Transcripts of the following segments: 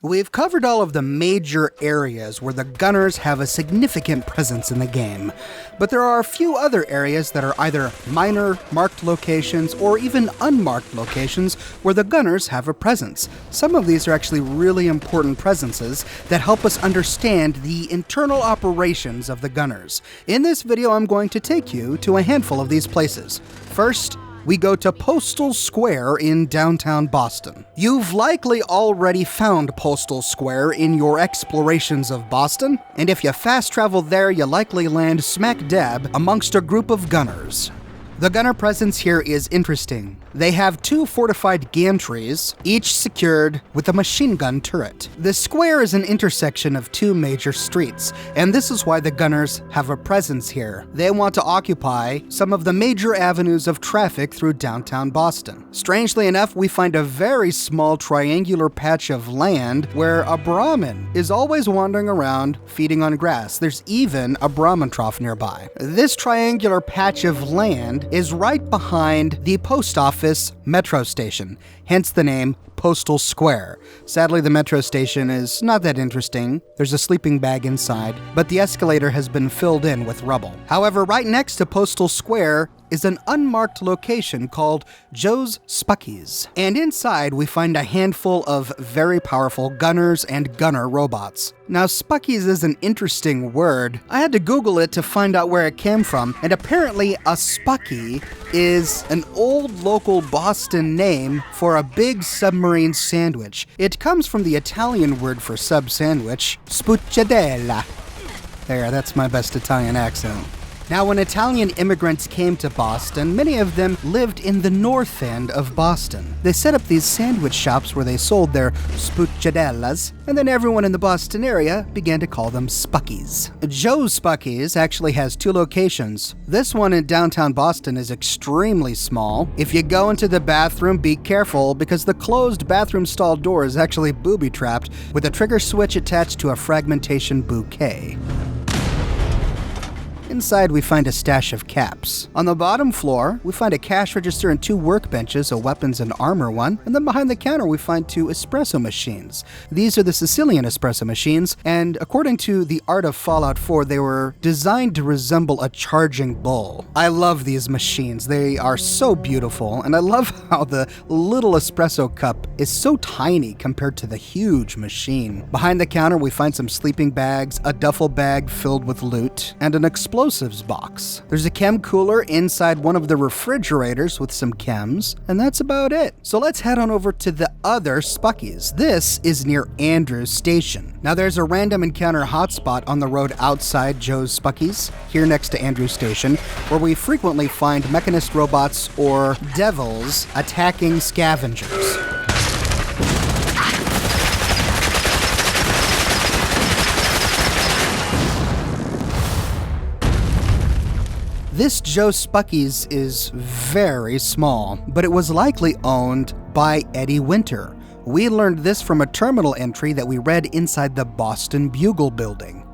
We've covered all of the major areas where the gunners have a significant presence in the game, but there are a few other areas that are either minor marked locations or even unmarked locations where the gunners have a presence. Some of these are actually really important presences that help us understand the internal operations of the gunners. In this video, I'm going to take you to a handful of these places. First, we go to Postal Square in downtown Boston. You've likely already found Postal Square in your explorations of Boston, and if you fast travel there, you likely land smack dab amongst a group of gunners. The gunner presence here is interesting. They have two fortified gantries, each secured with a machine gun turret. The square is an intersection of two major streets, and this is why the gunners have a presence here. They want to occupy some of the major avenues of traffic through downtown Boston. Strangely enough, we find a very small triangular patch of land where a Brahmin is always wandering around feeding on grass. There's even a Brahmin trough nearby. This triangular patch of land is right behind the post office metro station, hence the name Postal Square. Sadly, the metro station is not that interesting. There's a sleeping bag inside, but the escalator has been filled in with rubble. However, right next to Postal Square is an unmarked location called Joe's Spuckies. And inside, we find a handful of very powerful gunners and gunner robots. Now, Spuckies is an interesting word. I had to Google it to find out where it came from, and apparently a Spuckie is an old local Boston name for a big submarine sandwich. It comes from the Italian word for sub-sandwich, spucciadella. There, that's my best Italian accent. Now, when Italian immigrants came to Boston, many of them lived in the north end of Boston. They set up these sandwich shops where they sold their spucciadellas, and then everyone in the Boston area began to call them Spuckies. Joe's Spuckies actually has two locations. This one in downtown Boston is extremely small. If you go into the bathroom, be careful because the closed bathroom stall door is actually booby-trapped with a trigger switch attached to a fragmentation bouquet. Inside, we find a stash of caps. On the bottom floor, we find a cash register and two workbenches, a weapons and armor one, and then behind the counter we find two espresso machines. These are the Sicilian espresso machines, and according to the art of Fallout 4, they were designed to resemble a charging bull. I love these machines. They are so beautiful, and I love how the little espresso cup is so tiny compared to the huge machine. Behind the counter, we find some sleeping bags, a duffel bag filled with loot, and an explosives box. There's a chem cooler inside one of the refrigerators with some chems, and that's about it. So let's head on over to the other Spuckies. This is near Andrews Station. Now there's a random encounter hotspot on the road outside Joe's Spuckies, here next to Andrews Station, where we frequently find mechanist robots or devils attacking scavengers. This Joe Spuckies is very small, but it was likely owned by Eddie Winter. We learned this from a terminal entry that we read inside the Boston Bugle building.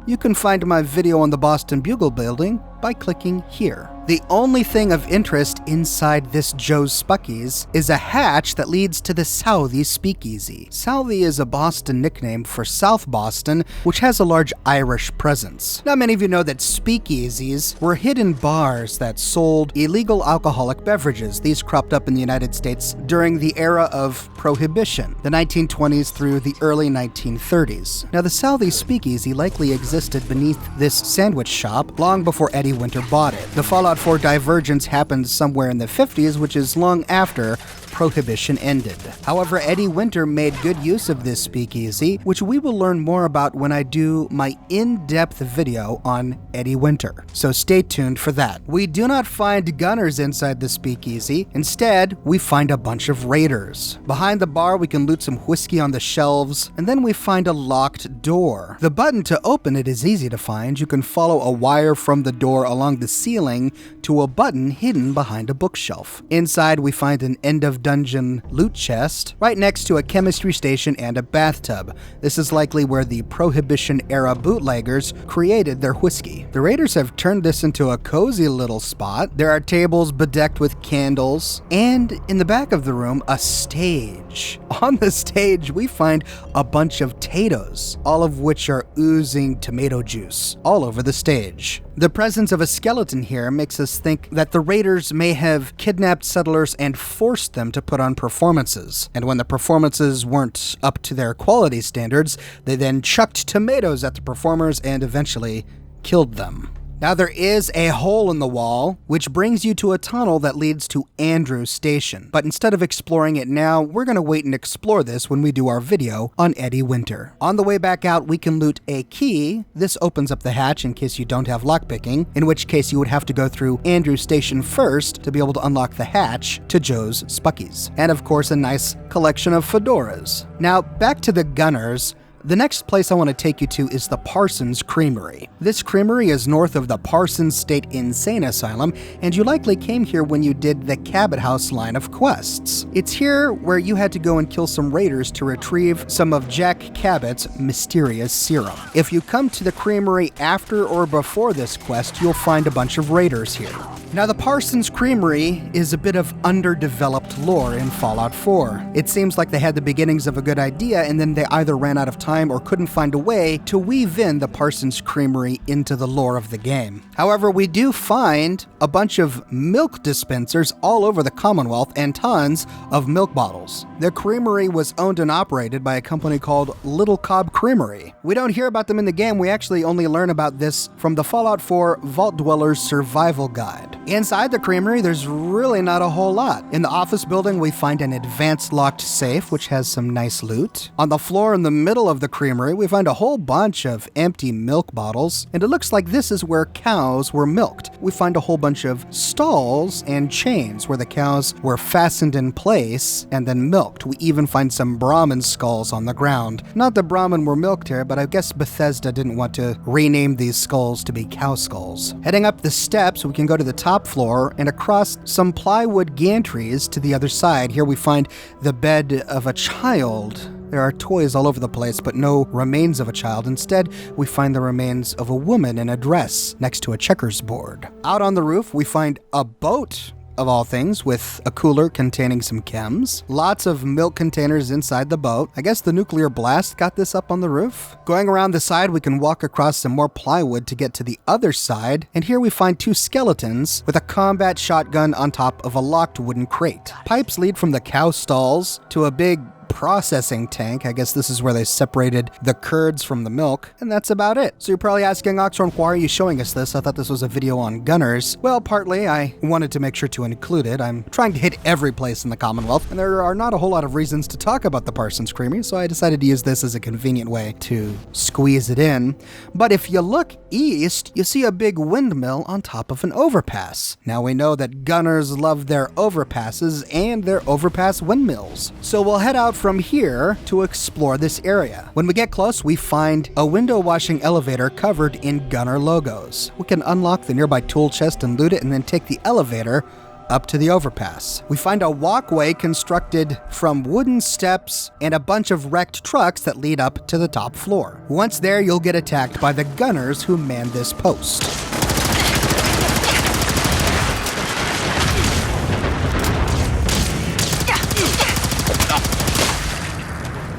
You can find my video on the Boston Bugle building by clicking here. The only thing of interest inside this Joe's Spuckies is a hatch that leads to the Southie Speakeasy. Southie is a Boston nickname for South Boston, which has a large Irish presence. Now, many of you know that speakeasies were hidden bars that sold illegal alcoholic beverages. These cropped up in the United States during the era of Prohibition, the 1920s through the early 1930s. Now, the Southie Speakeasy likely existed beneath this sandwich shop long before Eddie Winter bought it. The Fallout 4 divergence happened somewhere in the 50s, which is long after Prohibition ended. However, Eddie Winter made good use of this speakeasy, which we will learn more about when I do my in-depth video on Eddie Winter. So stay tuned for that. We do not find gunners inside the speakeasy. Instead, we find a bunch of raiders. Behind the bar, we can loot some whiskey on the shelves, and then we find a locked door. The button to open it is easy to find. You can follow a wire from the door along the ceiling to a button hidden behind a bookshelf. Inside, we find an end of dungeon loot chest, right next to a chemistry station and a bathtub. This is likely where the Prohibition-era bootleggers created their whiskey. The raiders have turned this into a cozy little spot. There are tables bedecked with candles, and in the back of the room, a stage. On the stage, we find a bunch of potatoes, all of which are oozing tomato juice all over the stage. The presence of a skeleton here makes us think that the raiders may have kidnapped settlers and forced them to put on performances. And when the performances weren't up to their quality standards, they then chucked tomatoes at the performers and eventually killed them. Now there is a hole in the wall, which brings you to a tunnel that leads to Andrew's station. But instead of exploring it now, we're going to wait and explore this when we do our video on Eddie Winter. On the way back out, we can loot a key. This opens up the hatch in case you don't have lockpicking, in which case you would have to go through Andrew's station first to be able to unlock the hatch to Joe's Spuckies. And of course, a nice collection of fedoras. Now, back to the Gunners. The next place I want to take you to is the Parsons Creamery. This creamery is north of the Parsons State Insane Asylum, and you likely came here when you did the Cabot House line of quests. It's here where you had to go and kill some raiders to retrieve some of Jack Cabot's mysterious serum. If you come to the creamery after or before this quest, you'll find a bunch of raiders here. Now, the Parsons Creamery is a bit of underdeveloped lore in Fallout 4. It seems like they had the beginnings of a good idea, and then they either ran out of time or couldn't find a way to weave in the Parsons Creamery into the lore of the game. However, we do find a bunch of milk dispensers all over the Commonwealth and tons of milk bottles. The creamery was owned and operated by a company called Little Cobb Creamery. We don't hear about them in the game, we actually only learn about this from the Fallout 4 Vault Dweller's Survival Guide. Inside the creamery, there's really not a whole lot. In the office building, we find an advanced locked safe, which has some nice loot. On the floor in the middle of the creamery, we find a whole bunch of empty milk bottles, and it looks like this is where cows were milked. We find a whole bunch of stalls and chains where the cows were fastened in place and then milked. We even find some Brahmin skulls on the ground. Not that Brahmin were milked here, but I guess Bethesda didn't want to rename these skulls to be cow skulls. Heading up the steps, we can go to the top floor and across some plywood gantries to the other side. Here we find the bed of a child. There are toys all over the place, but no remains of a child. Instead, we find the remains of a woman in a dress next to a checkers board. Out on the roof, we find a boat, of all things, with a cooler containing some chems. Lots of milk containers inside the boat. I guess the nuclear blast got this up on the roof. Going around the side, we can walk across some more plywood to get to the other side, and here we find two skeletons with a combat shotgun on top of a locked wooden crate. Pipes lead from the cow stalls to a big processing tank. I guess this is where they separated the curds from the milk, and that's about it. So you're probably asking, Oxhorn, why are you showing us this? I thought this was a video on Gunners. Well, partly I wanted to make sure to include it. I'm trying to hit every place in the Commonwealth, and there are not a whole lot of reasons to talk about the Parsons Creamery, so I decided to use this as a convenient way to squeeze it in. But if you look east, you see a big windmill on top of an overpass. Now we know that Gunners love their overpasses and their overpass windmills. So we'll head out from here to explore this area. When we get close, we find a window washing elevator covered in Gunner logos. We can unlock the nearby tool chest and loot it, and then take the elevator up to the overpass. We find a walkway constructed from wooden steps and a bunch of wrecked trucks that lead up to the top floor. Once there, you'll get attacked by the Gunners who man this post.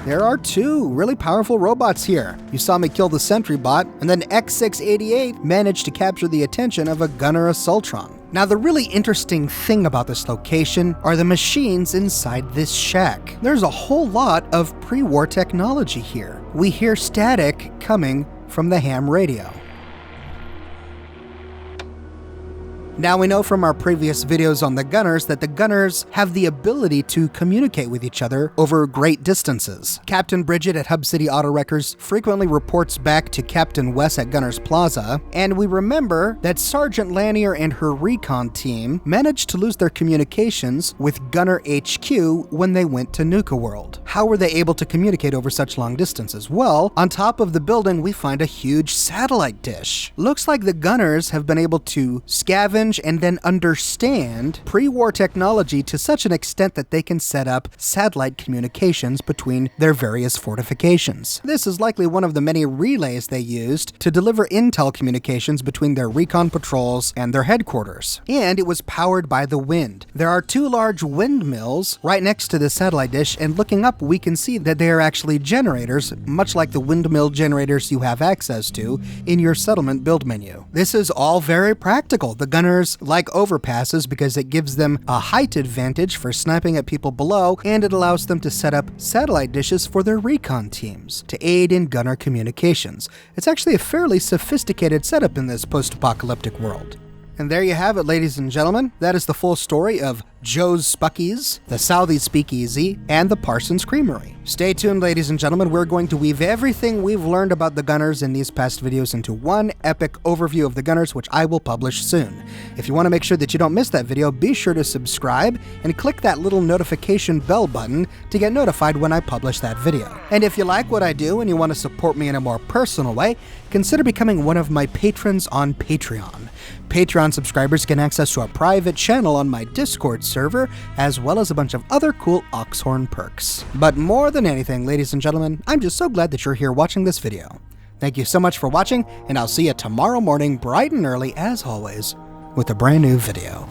There are two really powerful robots here. You saw me kill the sentry bot, and then X688 managed to capture the attention of a Gunner Assaultron. Now, the really interesting thing about this location are the machines inside this shack. There's a whole lot of pre-war technology here. We hear static coming from the ham radio. Now we know from our previous videos on the Gunners that the Gunners have the ability to communicate with each other over great distances. Captain Bridget at Hub City Auto Wreckers frequently reports back to Captain Wes at Gunners Plaza, and we remember that Sergeant Lanier and her recon team managed to lose their communications with Gunner HQ when they went to Nuka World. How were they able to communicate over such long distances? Well, on top of the building we find a huge satellite dish. Looks like the Gunners have been able to scavenge change and then understand pre-war technology to such an extent that they can set up satellite communications between their various fortifications. This is likely one of the many relays they used to deliver intel communications between their recon patrols and their headquarters. And it was powered by the wind. There are 2 large windmills right next to the satellite dish, and looking up we can see that they are actually generators, much like the windmill generators you have access to in your settlement build menu. This is all very practical. The gunners like overpasses because it gives them a height advantage for sniping at people below, and it allows them to set up satellite dishes for their recon teams to aid in gunner communications. It's actually a fairly sophisticated setup in this post-apocalyptic world. And there you have it, ladies and gentlemen. That is the full story of Joe's Spuckies, the Southie Speakeasy, and the Parsons Creamery. Stay tuned, ladies and gentlemen. We're going to weave everything we've learned about the gunners in these past videos into one epic overview of the gunners, which I will publish soon. If you want to make sure that you don't miss that video, be sure to subscribe and click that little notification bell button to get notified when I publish that video. And if you like what I do and you want to support me in a more personal way, consider becoming one of my patrons on Patreon. Patreon subscribers get access to a private channel on my Discord server, as well as a bunch of other cool Oxhorn perks. But more than anything, ladies and gentlemen, I'm just so glad that you're here watching this video. Thank you so much for watching, and I'll see you tomorrow morning bright and early, as always, with a brand new video.